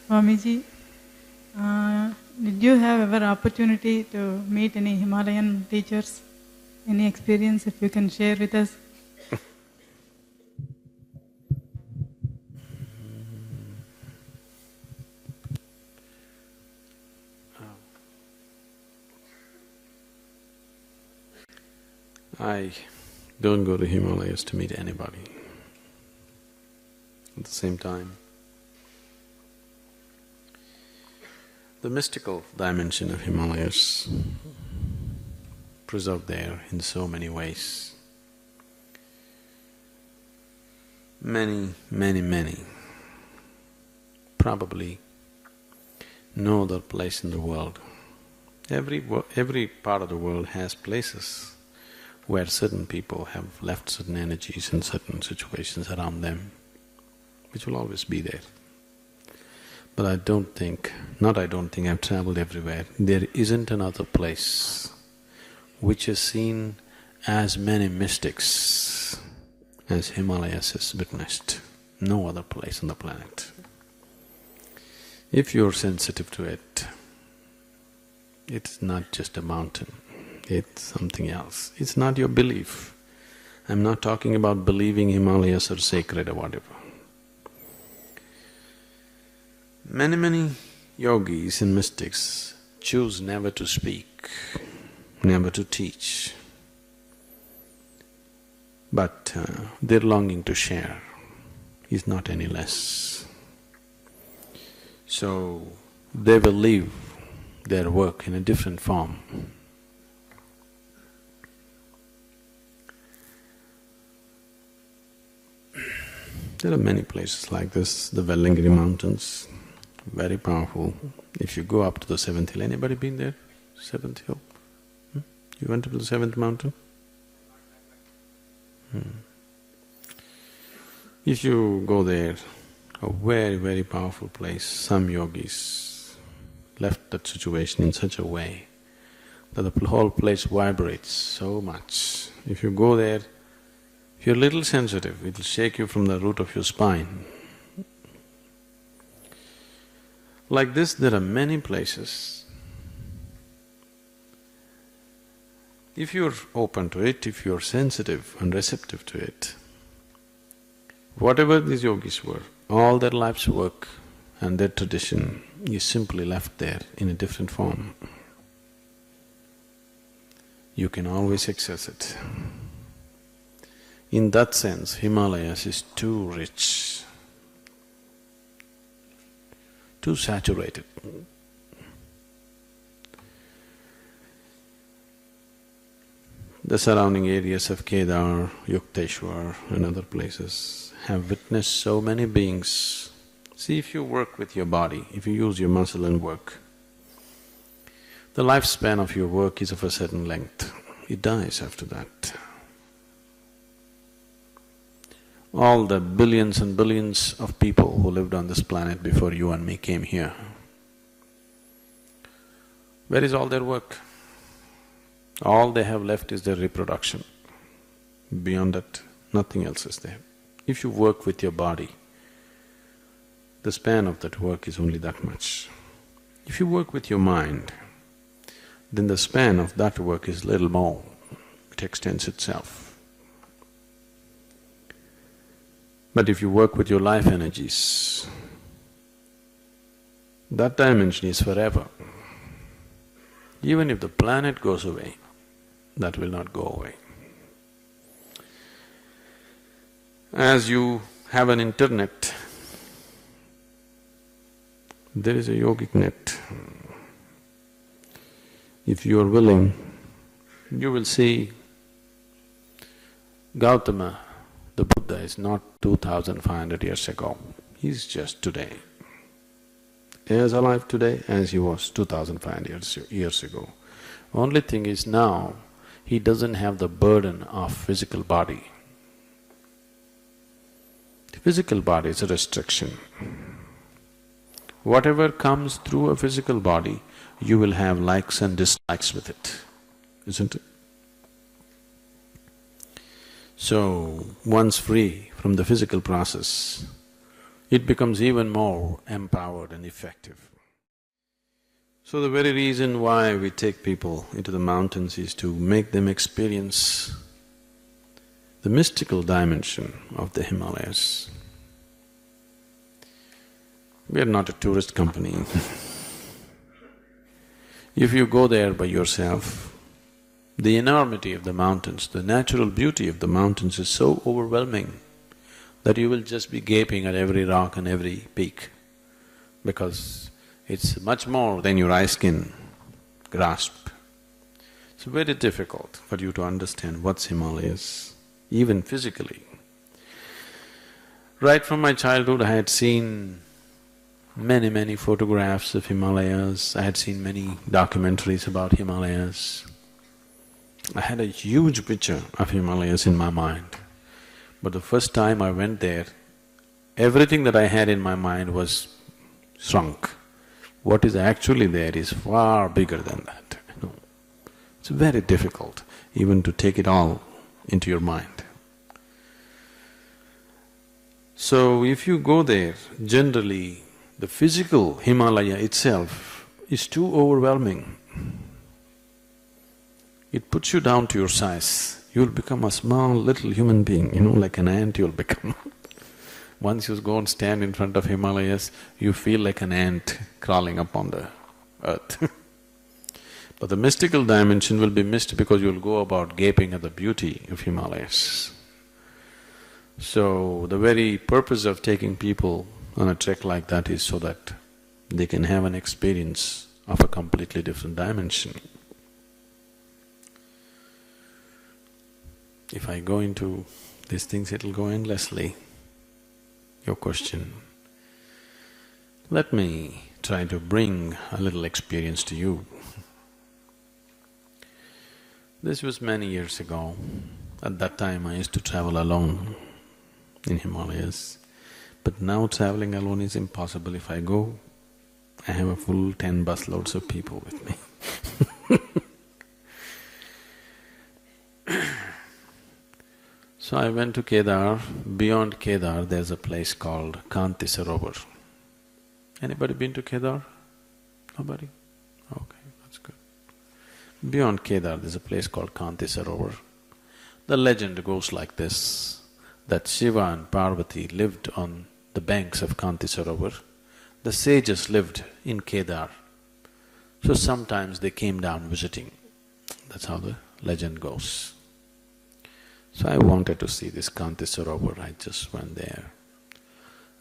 Swamiji, did you have ever opportunity to meet any Himalayan teachers? Any experience if you can share with us? I don't go to Himalayas to meet anybody. At the same time, the mystical dimension of Himalayas preserved there in so many ways. Many, probably no other place in the world. Every part of the world has places where certain people have left certain energies in certain situations around them, which will always be there. But I've traveled everywhere. There isn't another place which has seen as many mystics as Himalayas has witnessed. No other place on the planet. If you're sensitive to it, it's not just a mountain, it's something else. It's not your belief. I'm not talking about believing Himalayas are sacred or whatever. Many yogis and mystics choose never to speak, never to teach, but their longing to share is not any less. So, they will leave their work in a different form. There are many places like this, the Vellingiri mountains, very powerful. If you go up to the seventh hill, anybody been there? Seventh hill? You went to the seventh mountain? If you go there, a very powerful place, some yogis left that situation in such a way that the whole place vibrates so much. If you go there, if you're a little sensitive, it'll shake you from the root of your spine. Like this, there are many places. If you're open to it, if you're sensitive and receptive to it, whatever these yogis were, all their life's work and their tradition is simply left there in a different form. You can always access it. In that sense, Himalayas is too rich, too saturated. The surrounding areas of Kedar, Yukteswar and other places have witnessed so many beings. See, if you work with your body, if you use your muscle and work, the lifespan of your work is of a certain length. It dies after that. All the billions and billions of people who lived on this planet before you and me came here, where is all their work? All they have left is their reproduction. Beyond that, nothing else is there. If you work with your body, the span of that work is only that much. If you work with your mind, then the span of that work is little more, it extends itself. But if you work with your life energies, that dimension is forever. Even if the planet goes away, that will not go away. As you have an internet, there is a yogic net. If you are willing, you will see Gautama, the Buddha, is not 2500 years ago, he is just today. He is alive today as he was 2500 years ago. Only thing is now, he doesn't have the burden of physical body. The physical body is a restriction. Whatever comes through a physical body, you will have likes and dislikes with it, isn't it? So, once free from the physical process, it becomes even more empowered and effective. So the very reason why we take people into the mountains is to make them experience the mystical dimension of the Himalayas. We are not a tourist company. If you go there by yourself, the enormity of the mountains, the natural beauty of the mountains is so overwhelming that you will just be gaping at every rock and every peak, because it's much more than your eyes can grasp. It's very difficult for you to understand what's Himalayas, even physically. Right from my childhood, I had seen many photographs of Himalayas, I had seen many documentaries about Himalayas. I had a huge picture of Himalayas in my mind. But the first time I went there, everything that I had in my mind was shrunk. What is actually there is far bigger than that, you know. It's very difficult even to take it all into your mind. So if you go there, generally the physical Himalaya itself is too overwhelming. It puts you down to your size. You'll become a small little human being, you know, like an ant you'll become. Once you go and stand in front of Himalayas, you feel like an ant crawling up on the earth. But the mystical dimension will be missed because you'll go about gaping at the beauty of Himalayas. So, the very purpose of taking people on a trek like that is so that they can have an experience of a completely different dimension. If I go into these things, it'll go endlessly. Your question. Let me try to bring a little experience to you. This was many years ago. At that time I used to travel alone in Himalayas. But now traveling alone is impossible. If I go, I have a full 10 busloads of people with me. So I went to Kedar. Beyond Kedar, there's a place called Kanti Sarovar. Anybody been to Kedar? Nobody? Okay, that's good. Beyond Kedar, there's a place called Kanti Sarovar. The legend goes like this, that Shiva and Parvati lived on the banks of Kanti Sarovar. The sages lived in Kedar. So sometimes they came down visiting. That's how the legend goes. So I wanted to see this Kanti Sarovar. I just went there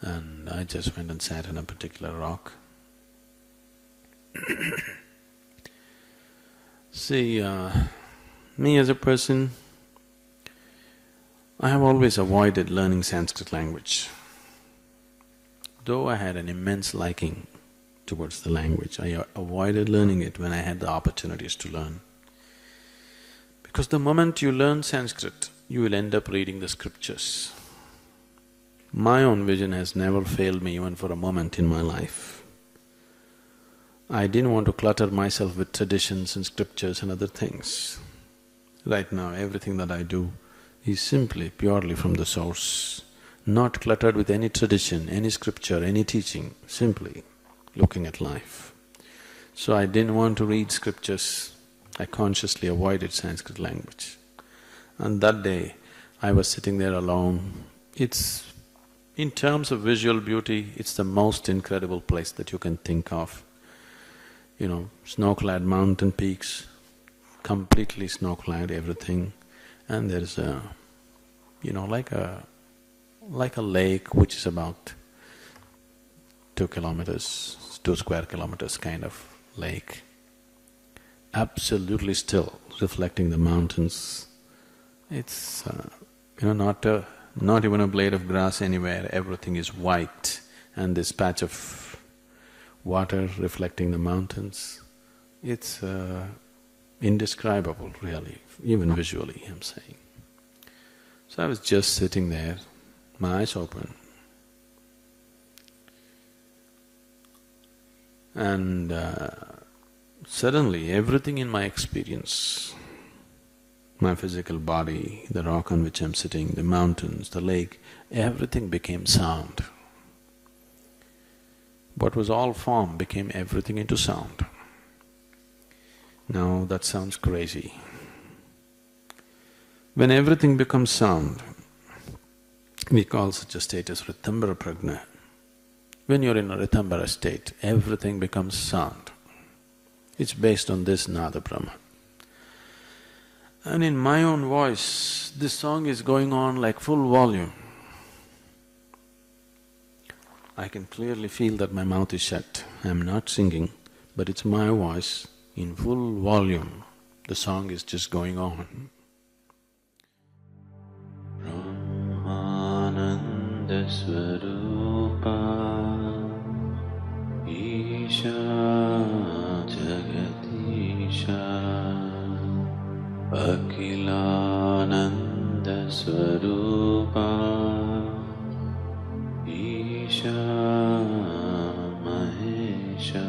and I just went and sat on a particular rock. See, me as a person, I have always avoided learning Sanskrit language. Though I had an immense liking towards the language, I avoided learning it when I had the opportunities to learn. Because the moment you learn Sanskrit, you will end up reading the scriptures. My own vision has never failed me even for a moment in my life. I didn't want to clutter myself with traditions and scriptures and other things. Right now, everything that I do is simply, purely from the source, not cluttered with any tradition, any scripture, any teaching, simply looking at life. So I didn't want to read scriptures, I consciously avoided Sanskrit language. And that day, I was sitting there alone. It's… in terms of visual beauty, it's the most incredible place that you can think of. You know, snow-clad mountain peaks, completely snow-clad, everything. And there's a… you know, like a lake which is about 2 kilometers, 2 square kilometers kind of lake. Absolutely still, reflecting the mountains. It's, you know, not even a blade of grass anywhere, everything is white, and this patch of water reflecting the mountains. It's indescribable really, even visually I'm saying. So I was just sitting there, my eyes open, and suddenly everything in my experience, my physical body, the rock on which I'm sitting, the mountains, the lake, everything became sound. What was all form became everything into sound. Now that sounds crazy. When everything becomes sound, we call such a state as Ritambara Prajna. When you're in a Ritambara state, everything becomes sound. It's based on this Nada Brahma. And in my own voice, this song is going on like full volume. I can clearly feel that my mouth is shut. I'm not singing, but it's my voice in full volume. The song is just going on. Brahmananda Swarupa Isha Jagatisha Akhilananda Swarupa Isha Mahesha